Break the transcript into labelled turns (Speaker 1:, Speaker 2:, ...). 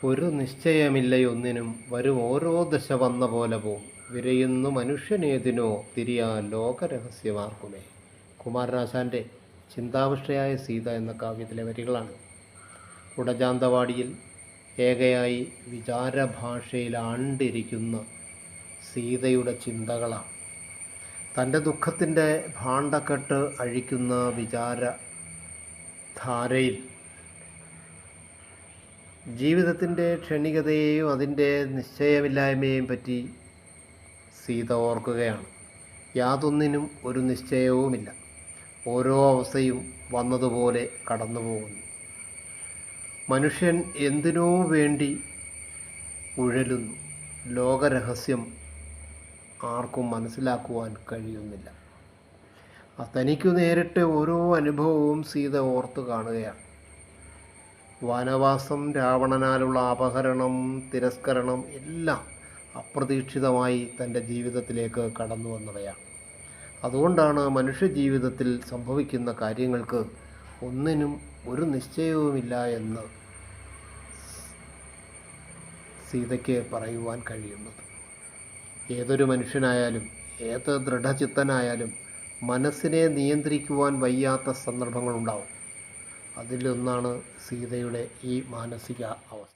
Speaker 1: ഒരു നിശ്ചയമില്ലയൊന്നിനും വരും ഓരോ ദശ വന്ന പോലെ പോം വിരയുന്നു മനുഷ്യനേതിനോ തിരിയാ ലോകരഹസ്യമാർക്കുമേ. കുമാരനാശാൻ്റെ ചിന്താവിഷ്ടയായ സീത എന്ന കാവ്യത്തിലെ വരികളാണ്. കുടജാന്തവാടിയിൽ ഏകയായി വിചാരഭാഷയിൽ ആണ്ടിരിക്കുന്ന സീതയുടെ ചിന്തകളാണ്. തൻ്റെ ദുഃഖത്തിൻ്റെ ഭാണ്ഡക്കെട്ട് അഴിക്കുന്ന വിചാരധാരയിൽ ജീവിതത്തിൻ്റെ ക്ഷണികതയെയും അതിൻ്റെ നിശ്ചയമില്ലായ്മയെയും പറ്റി സീത ഓർക്കുകയാണ്. യാതൊന്നിനും ഒരു നിശ്ചയവുമില്ല. ഓരോ അവസ്ഥയും വന്നതുപോലെ കടന്നു പോകുന്നു. മനുഷ്യൻ എന്തിനോ വേണ്ടി ഉഴലുന്നു. ലോകരഹസ്യം ആർക്കും മനസ്സിലാക്കുവാൻ കഴിയുന്നില്ല. തനിക്കു നേരിട്ട് ഓരോ അനുഭവവും സീത ഓർത്തു കാണുകയാണ്. വനവാസം, രാവണനാലുള്ള അപഹരണം, തിരസ്കരണം എല്ലാം അപ്രതീക്ഷിതമായി തൻ്റെ ജീവിതത്തിലേക്ക് കടന്നു വന്നവയാണ്. അതുകൊണ്ടാണ് മനുഷ്യജീവിതത്തിൽ സംഭവിക്കുന്ന കാര്യങ്ങൾക്ക് ഒന്നിനും ഒരു നിശ്ചയവുമില്ല എന്ന് സീതയ്ക്ക് പറയുവാൻ കഴിയുന്നത്. ഏതൊരു മനുഷ്യനായാലും ഏത് ദൃഢചിത്തനായാലും മനസ്സിനെ നിയന്ത്രിക്കുവാൻ വയ്യാത്ത സന്ദർഭങ്ങളുണ്ടാവും. അതിലൊന്നാണ് സീതയുടെ ഈ മാനസിക അവസ്ഥ.